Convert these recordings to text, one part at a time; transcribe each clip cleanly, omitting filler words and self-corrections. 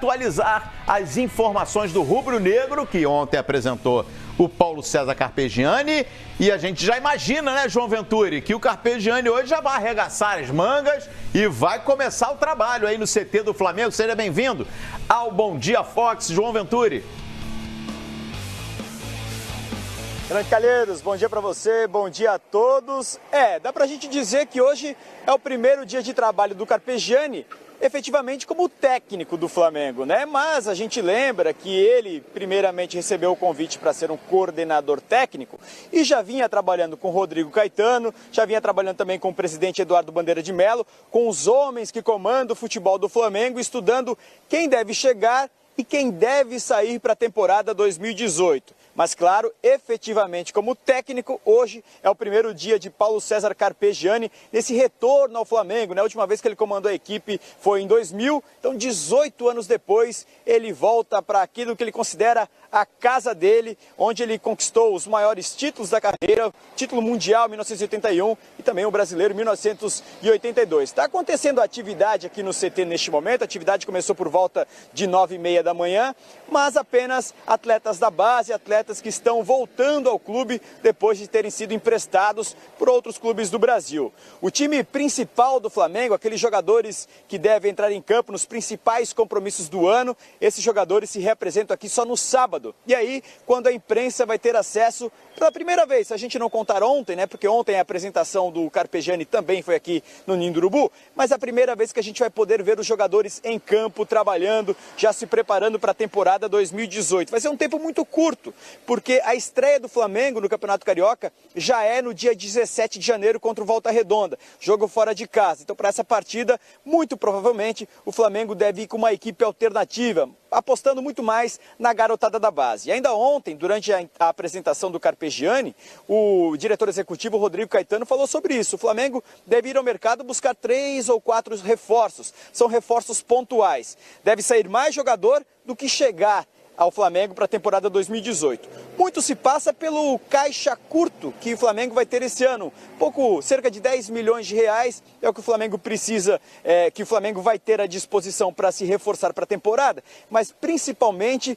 Atualizar as informações do rubro-negro, que ontem apresentou o Paulo César Carpegiani, e a gente já imagina, né, João Venturi, que o Carpegiani hoje já vai arregaçar as mangas e vai começar o trabalho aí no CT do Flamengo. Seja bem-vindo ao Bom Dia Fox, João Venturi. Grande Calheiros, bom dia para você, bom dia a todos. Dá pra gente dizer que hoje é o primeiro dia de trabalho do Carpegiani, efetivamente como técnico do Flamengo, né? Mas a gente lembra que ele primeiramente recebeu o convite para ser um coordenador técnico e já vinha trabalhando com Rodrigo Caetano, já vinha trabalhando também com o presidente Eduardo Bandeira de Mello, com os homens que comandam o futebol do Flamengo, estudando quem deve chegar e quem deve sair para a temporada 2018. Mas, claro, efetivamente como técnico, hoje é o primeiro dia de Paulo César Carpegiani nesse retorno ao Flamengo, né? A última vez que ele comandou a equipe foi em 2000, então 18 anos depois ele volta para aquilo que ele considera a casa dele, onde ele conquistou os maiores títulos da carreira, título mundial em 1981 e também o brasileiro em 1982. Está acontecendo a atividade aqui no CT neste momento, a atividade começou por volta de 9h30 da manhã, mas apenas atletas da base, atletas que estão voltando ao clube depois de terem sido emprestados por outros clubes do Brasil. O time principal do Flamengo, aqueles jogadores que devem entrar em campo nos principais compromissos do ano, esses jogadores se representam aqui só no sábado. E aí, quando a imprensa vai ter acesso pela primeira vez, se a gente não contar ontem, né? Porque ontem a apresentação do Carpegiani também foi aqui no Ninho do Urubu, mas a primeira vez que a gente vai poder ver os jogadores em campo, trabalhando, já se preparando para a temporada 2018. Vai ser um tempo muito curto, porque a estreia do Flamengo no Campeonato Carioca já é no dia 17 de janeiro contra o Volta Redonda, jogo fora de casa. Então, para essa partida, muito provavelmente, o Flamengo deve ir com uma equipe alternativa, apostando muito mais na garotada da base. E ainda ontem, durante a apresentação do Carpegiani, o diretor executivo Rodrigo Caetano falou sobre isso. O Flamengo deve ir ao mercado buscar 3 ou 4 reforços. São reforços pontuais. Deve sair mais jogador do que chegar ao Flamengo para a temporada 2018. Muito se passa pelo caixa curto que o Flamengo vai ter esse ano. Cerca de 10 milhões de reais é o que o Flamengo precisa, que o Flamengo vai ter à disposição para se reforçar para a temporada, mas principalmente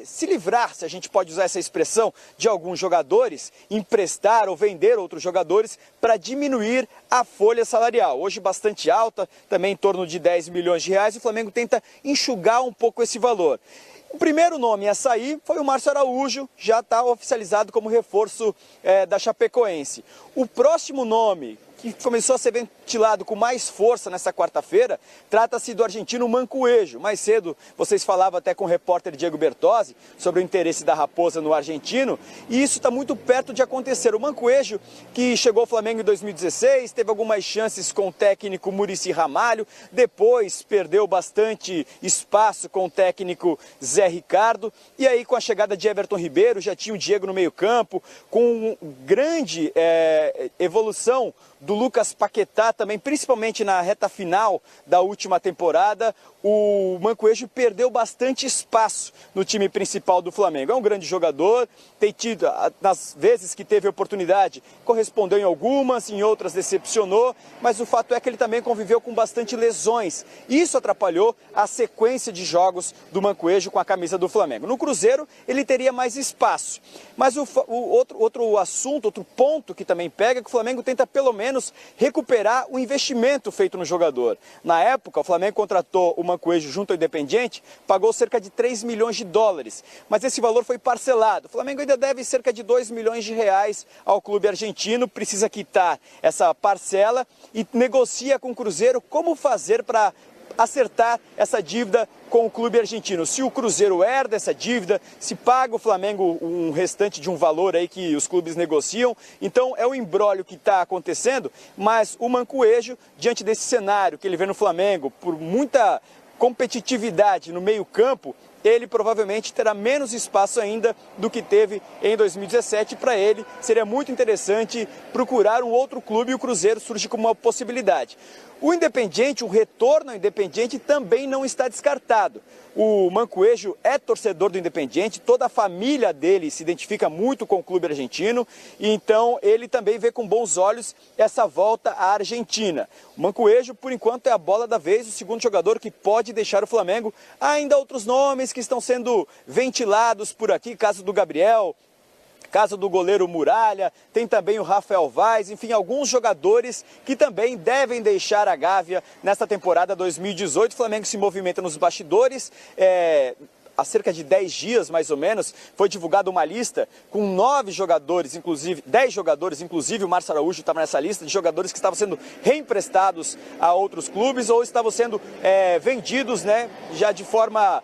se livrar, se a gente pode usar essa expressão, de alguns jogadores, emprestar ou vender outros jogadores para diminuir a folha salarial. Hoje bastante alta, também em torno de 10 milhões de reais, e o Flamengo tenta enxugar um pouco esse valor. O primeiro nome a sair foi o Márcio Araújo, já está oficializado como reforço da Chapecoense. O próximo nome, que começou a ser ventilado com mais força nessa quarta-feira, trata-se do argentino Mancoejo. Mais cedo, vocês falavam até com o repórter Diego Bertozzi sobre o interesse da Raposa no argentino, e isso está muito perto de acontecer. O Mancoejo, que chegou ao Flamengo em 2016, teve algumas chances com o técnico Muricy Ramalho, depois perdeu bastante espaço com o técnico Zé Ricardo, e aí com a chegada de Everton Ribeiro, já tinha o Diego no meio-campo, com grande evolução do Lucas Paquetá também, principalmente na reta final da última temporada, o Mancoejo perdeu bastante espaço no time principal do Flamengo. É um grande jogador, tem tido, nas vezes que teve oportunidade, correspondeu em algumas, em outras decepcionou, mas o fato é que ele também conviveu com bastante lesões. Isso atrapalhou a sequência de jogos do Mancoejo com a camisa do Flamengo. No Cruzeiro, ele teria mais espaço. Mas outro assunto, outro ponto que também pega, é que o Flamengo tenta pelo menos recuperar o investimento feito no jogador. Na época, o Flamengo contratou o Mancoejo junto ao Independiente, pagou cerca de 3 milhões de dólares, mas esse valor foi parcelado. O Flamengo ainda deve cerca de 2 milhões de reais ao clube argentino, precisa quitar essa parcela e negocia com o Cruzeiro como fazer para acertar essa dívida com o clube argentino. Se o Cruzeiro herda essa dívida, se paga o Flamengo um restante de um valor aí que os clubes negociam, então é o imbróglio que está acontecendo, mas o Mancoejo, diante desse cenário que ele vê no Flamengo, por muita competitividade no meio-campo, ele provavelmente terá menos espaço ainda do que teve em 2017. Para ele, seria muito interessante procurar um outro clube e o Cruzeiro surge como uma possibilidade. O Independiente, o retorno ao Independiente também não está descartado. O Mancoejo é torcedor do Independiente, toda a família dele se identifica muito com o clube argentino, e então ele também vê com bons olhos essa volta à Argentina. O Mancoejo, por enquanto, é a bola da vez, o segundo jogador que pode deixar o Flamengo. Há ainda outros nomes que estão sendo ventilados por aqui, caso do Gabriel, caso do goleiro Muralha, tem também o Rafael Vaz, enfim, alguns jogadores que também devem deixar a Gávea nesta temporada 2018. O Flamengo se movimenta nos bastidores. Há cerca de 10 dias, mais ou menos, foi divulgada uma lista com 9 jogadores, inclusive 10 jogadores, inclusive o Márcio Araújo estava nessa lista, de jogadores que estavam sendo reemprestados a outros clubes ou estavam sendo vendidos, né, já de forma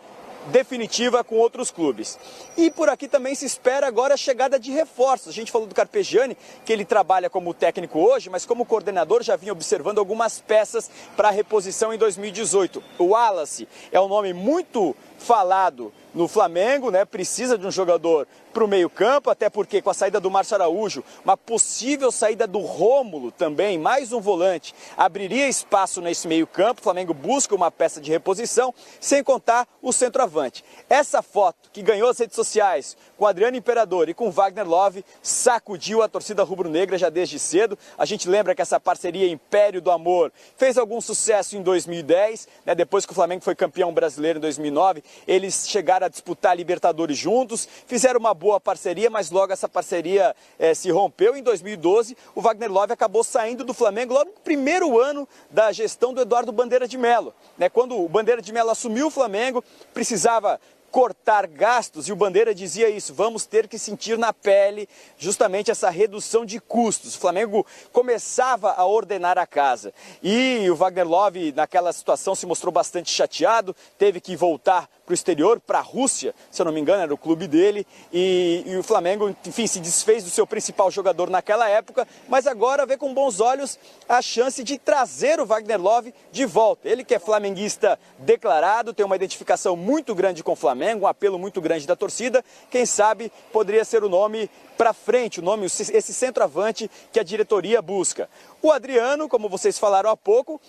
definitiva com outros clubes. E por aqui também se espera agora a chegada de reforços. A gente falou do Carpegiani, que ele trabalha como técnico hoje, mas como coordenador já vinha observando algumas peças para reposição em 2018. O Wallace é um nome muito falado no Flamengo, né? Precisa de um jogador para o meio-campo, até porque com a saída do Márcio Araújo, uma possível saída do Rômulo também, mais um volante, abriria espaço nesse meio-campo. O Flamengo busca uma peça de reposição, sem contar o centroavante. Essa foto que ganhou as redes sociais com Adriano Imperador e com Wagner Love sacudiu a torcida rubro-negra já desde cedo. A gente lembra que essa parceria Império do Amor fez algum sucesso em 2010, né? Depois que o Flamengo foi campeão brasileiro em 2009, eles chegaram a disputar a Libertadores juntos, fizeram uma boa parceria, mas logo essa parceria se rompeu. Em 2012, o Wagner Love acabou saindo do Flamengo logo no primeiro ano da gestão do Eduardo Bandeira de Mello, né? Quando o Bandeira de Mello assumiu o Flamengo, precisava cortar gastos e o Bandeira dizia isso: vamos ter que sentir na pele justamente essa redução de custos. O Flamengo começava a ordenar a casa e o Wagner Love naquela situação se mostrou bastante chateado, teve que voltar para o exterior, para a Rússia, se eu não me engano era o clube dele, e o Flamengo, enfim, se desfez do seu principal jogador naquela época, mas agora vê com bons olhos a chance de trazer o Wagner Love de volta. Ele que é flamenguista declarado, tem uma identificação muito grande com o Flamengo, um apelo muito grande da torcida, quem sabe poderia ser o nome para frente, o nome, esse centroavante que a diretoria busca. O Adriano, como vocês falaram há pouco,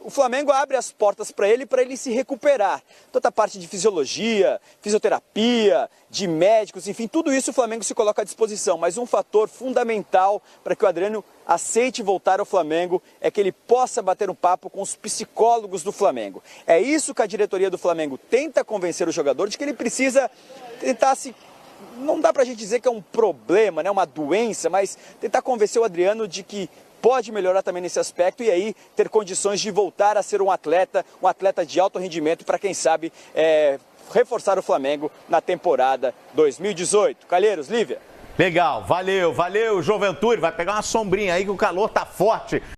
o Flamengo abre as portas para ele se recuperar. Toda a parte de fisiologia, fisioterapia, de médicos, enfim, tudo isso o Flamengo se coloca à disposição. Mas um fator fundamental para que o Adriano aceite voltar ao Flamengo é que ele possa bater um papo com os psicólogos do Flamengo. É isso que a diretoria do Flamengo tenta convencer o jogador de que ele precisa tentar se... Não dá pra gente dizer que é um problema, né, uma doença, mas tentar convencer o Adriano de que pode melhorar também nesse aspecto e aí ter condições de voltar a ser um atleta de alto rendimento para quem sabe reforçar o Flamengo na temporada 2018. Calheiros, Lívia. Legal, valeu, João Venturi. Vai pegar uma sombrinha aí que o calor tá forte.